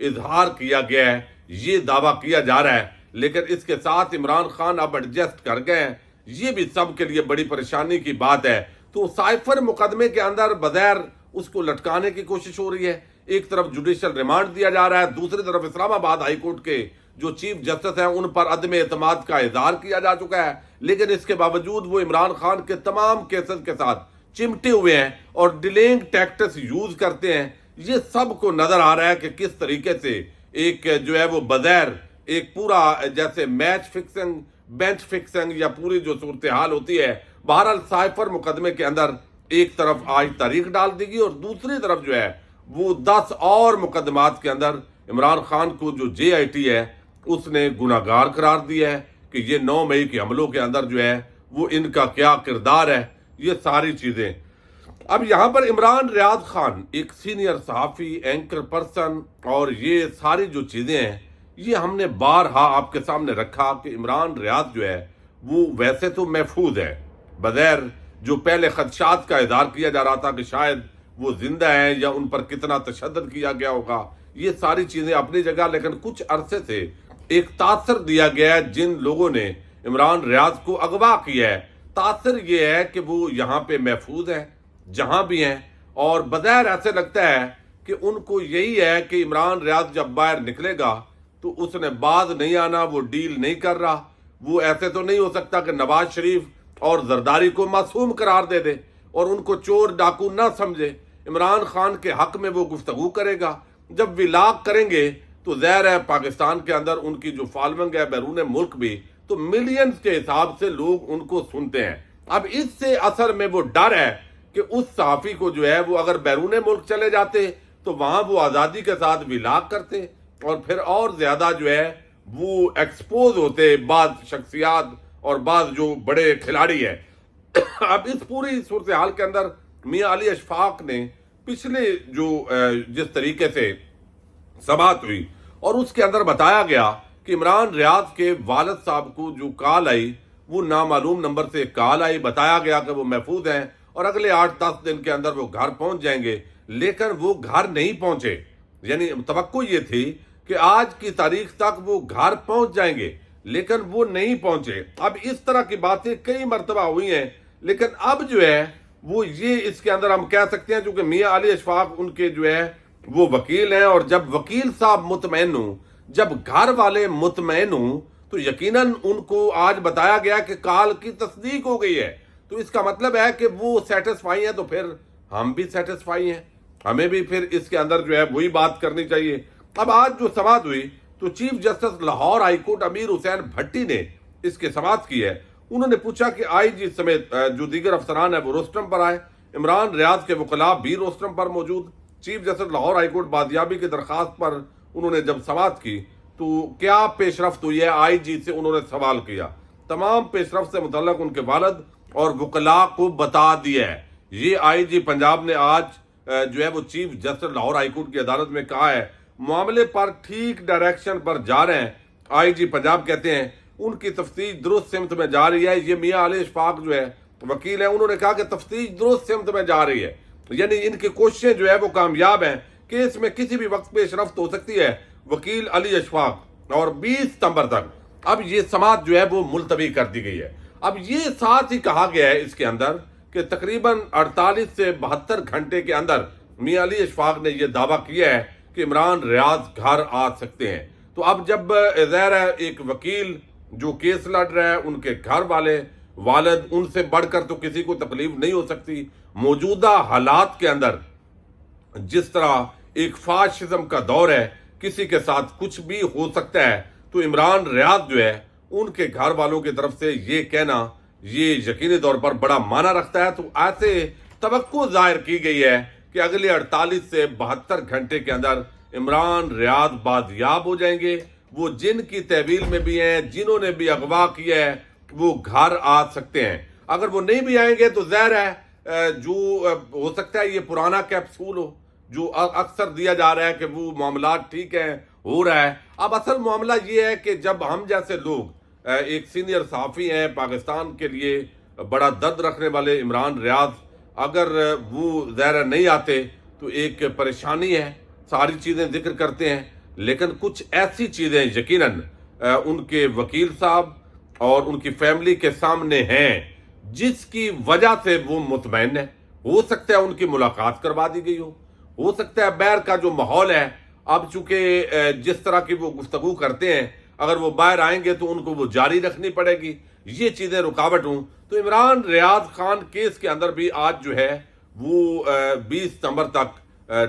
اظہار کیا گیا ہے، یہ دعویٰ کیا جا رہا ہے، لیکن اس کے ساتھ عمران خان اب ایڈجسٹ کر گئے ہیں، یہ بھی سب کے لیے بڑی پریشانی کی بات ہے۔ تو سائفر مقدمے کے اندر بغیر اس کو لٹکانے کی کوشش ہو رہی ہے، ایک طرف جوڈیشل ریمانڈ دیا جا رہا ہے، دوسری طرف اسلام آباد ہائی کورٹ کے جو چیف جسٹس ہیں ان پر عدم اعتماد کا اظہار کیا جا چکا ہے، لیکن اس کے باوجود وہ عمران خان کے تمام کیسز کے ساتھ چمٹے ہوئے ہیں اور ڈیلینگ ٹیکٹس یوز کرتے ہیں۔ یہ سب کو نظر آ رہا ہے کہ کس طریقے سے ایک جو ہے وہ بغیر ایک پورا جیسے میچ فکسنگ، بینچ فکسنگ یا پوری جو صورتحال ہوتی ہے، بہرحال سائفر مقدمے کے اندر ایک طرف آج تاریخ ڈال دی گئی اور دوسری طرف جو ہے وہ 10 اور مقدمات کے اندر عمران خان کو جو جے آئی ٹی ہے اس نے گناہگار قرار دیا ہے کہ یہ 9 مئی کے حملوں کے اندر جو ہے وہ ان کا کیا کردار ہے، یہ ساری چیزیں۔ اب یہاں پر عمران ریاض خان ایک سینئر صحافی، اینکر پرسن، اور یہ ساری جو چیزیں ہیں یہ ہم نے بارہا آپ کے سامنے رکھا کہ عمران ریاض جو ہے وہ ویسے تو محفوظ ہے، بغیر جو پہلے خدشات کا اظہار کیا جا رہا تھا کہ شاید وہ زندہ ہیں یا ان پر کتنا تشدد کیا گیا ہوگا، یہ ساری چیزیں اپنی جگہ، لیکن کچھ عرصے سے ایک تاثر دیا گیا ہے جن لوگوں نے عمران ریاض کو اغوا کیا ہے، تاثر یہ ہے کہ وہ یہاں پہ محفوظ ہیں جہاں بھی ہیں، اور بظاہر ایسے لگتا ہے کہ ان کو یہی ہے کہ عمران ریاض جب باہر نکلے گا تو اس نے باز نہیں آنا، وہ ڈیل نہیں کر رہا، وہ ایسے تو نہیں ہو سکتا کہ نواز شریف اور زرداری کو معصوم قرار دے دے اور ان کو چور ڈاکو نہ سمجھے۔ عمران خان کے حق میں وہ گفتگو کرے گا، جب ولاگ کریں گے تو ظاہر ہے پاکستان کے اندر ان کی جو فالوئنگ ہے بیرون ملک بھی، تو ملینز کے حساب سے لوگ ان کو سنتے ہیں۔ اب اس سے اثر میں وہ ڈر ہے کہ اس صحافی کو جو ہے وہ اگر بیرون ملک چلے جاتے تو وہاں وہ آزادی کے ساتھ ولاگ کرتے اور پھر اور زیادہ جو ہے وہ ایکسپوز ہوتے بعض شخصیات اور بعض جو بڑے کھلاڑی ہیں۔ اب اس پوری صورتحال کے اندر میاں علی اشفاق نے پچھلے جو جس طریقے سے سماعت ہوئی اور اس کے اندر بتایا گیا کہ عمران ریاض کے والد صاحب کو جو کال آئی وہ نامعلوم نمبر سے کال آئی، بتایا گیا کہ وہ محفوظ ہیں اور اگلے 8-10 دن کے اندر وہ گھر پہنچ جائیں گے، لیکن وہ گھر نہیں پہنچے۔ یعنی توقع یہ تھی کہ آج کی تاریخ تک وہ گھر پہنچ جائیں گے، لیکن وہ نہیں پہنچے۔ اب اس طرح کی باتیں کئی مرتبہ ہوئی ہیں، لیکن اب جو ہے وہ یہ اس کے اندر ہم کہہ سکتے ہیں چونکہ میاں علی اشفاق ان کے جو ہے وہ وکیل ہیں، اور جب وکیل صاحب مطمئن ہوں، جب گھر والے مطمئن ہوں تو یقیناً ان کو آج بتایا گیا کہ کال کی تصدیق ہو گئی ہے، تو اس کا مطلب ہے کہ وہ سیٹسفائی ہیں، تو پھر ہم بھی سیٹسفائی ہیں، ہمیں بھی پھر اس کے اندر جو ہے وہی بات کرنی چاہیے۔ اب آج جو سماعت ہوئی تو chief justice Lahore high court Amir Hussain Bhatti نے اس کے سماعت کی ہے۔ انہوں نے پوچھا کہ آئی جی سمیت جو دیگر افسران ہیں وہ روسٹرم پر آئے، عمران ریاض کے وکلاء بھی روسٹرم پر موجود۔ Chief justice Lahore high court بازیابی کی درخواست پر انہوں نے جب سماعت کی تو کیا پیش رفت ہوئی ہے، آئی جی سے انہوں نے سوال کیا، تمام پیش رفت سے متعلق ان کے والد اور وکلاء کو بتا دیا ہے۔ یہ آئی جی پنجاب نے آج جو ہے وہ chief justice Lahore high court کی عدالت میں کہا ہے، معاملے پر ٹھیک ڈائریکشن پر جا رہے ہیں۔ آئی جی پنجاب کہتے ہیں ان کی تفتیش درست سمت میں جا رہی ہے۔ یہ میاں علی اشفاق جو ہے وکیل ہیں، انہوں نے کہا کہ تفتیش درست سمت میں جا رہی ہے، یعنی ان کی کوششیں جو ہے وہ کامیاب ہیں، کیس میں کسی بھی وقت پیش رفت ہو سکتی ہے۔ وکیل علی اشفاق، اور 20 ستمبر تک اب یہ سماعت جو ہے وہ ملتوی کر دی گئی ہے۔ اب یہ ساتھ ہی کہا گیا ہے اس کے اندر کہ تقریباً 48 سے 72 گھنٹے کے اندر میاں علی اشفاق نے یہ دعویٰ کیا ہے کہ عمران ریاض گھر آ سکتے ہیں۔ تو اب جب ظاہر ہے ایک وکیل جو کیس لڑ رہا ہے، ان کے گھر والے، والد، ان سے بڑھ کر تو کسی کو تکلیف نہیں ہو سکتی۔ موجودہ حالات کے اندر جس طرح ایک فاشزم کا دور ہے، کسی کے ساتھ کچھ بھی ہو سکتا ہے، تو عمران ریاض جو ہے ان کے گھر والوں کی طرف سے یہ کہنا یہ یقینی طور پر بڑا معنی رکھتا ہے۔ تو ایسے توقع ظاہر کی گئی ہے کہ اگلے 48 سے 72 گھنٹے کے اندر عمران ریاض بازیاب ہو جائیں گے۔ وہ جن کی تحویل میں بھی ہیں، جنہوں نے بھی اغوا کیا ہے، وہ گھر آ سکتے ہیں۔ اگر وہ نہیں بھی آئیں گے تو ظاہر ہے جو ہو سکتا ہے یہ پرانا کیپسول ہو جو اکثر دیا جا رہا ہے کہ وہ معاملات ٹھیک ہیں، ہو رہا ہے۔ اب اصل معاملہ یہ ہے کہ جب ہم جیسے لوگ ایک سینئر صحافی ہیں، پاکستان کے لیے بڑا درد رکھنے والے عمران ریاض، اگر وہ ظاہر نہیں آتے تو ایک پریشانی ہے، ساری چیزیں ذکر کرتے ہیں، لیکن کچھ ایسی چیزیں یقیناً ان کے وکیل صاحب اور ان کی فیملی کے سامنے ہیں جس کی وجہ سے وہ مطمئن ہے. ہو سکتا ہے ان کی ملاقات کروا دی گئی ہو سکتا ہے باہر کا جو ماحول ہے، اب چونکہ جس طرح کی وہ گفتگو کرتے ہیں، اگر وہ باہر آئیں گے تو ان کو وہ جاری رکھنی پڑے گی، یہ چیزیں رکاوٹ ہوں. تو عمران ریاض خان کیس کے اندر بھی آج جو ہے وہ 20 ستمبر تک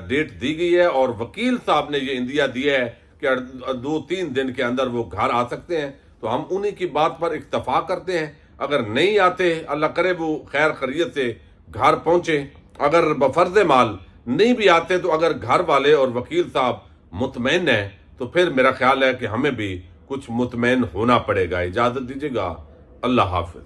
ڈیٹ دی گئی ہے، اور وکیل صاحب نے یہ اندیا دیا ہے کہ 2-3 دن کے اندر وہ گھر آ سکتے ہیں. تو ہم انہی کی بات پر اکتفا کرتے ہیں. اگر نہیں آتے، اللہ کرے وہ خیر خیریت سے گھر پہنچے. اگر بفرض مال نہیں بھی آتے تو اگر گھر والے اور وکیل صاحب مطمئن ہیں تو پھر میرا خیال ہے کہ ہمیں بھی کچھ مطمئن ہونا پڑے گا. اجازت دیجیے گا. اللہ حافظ.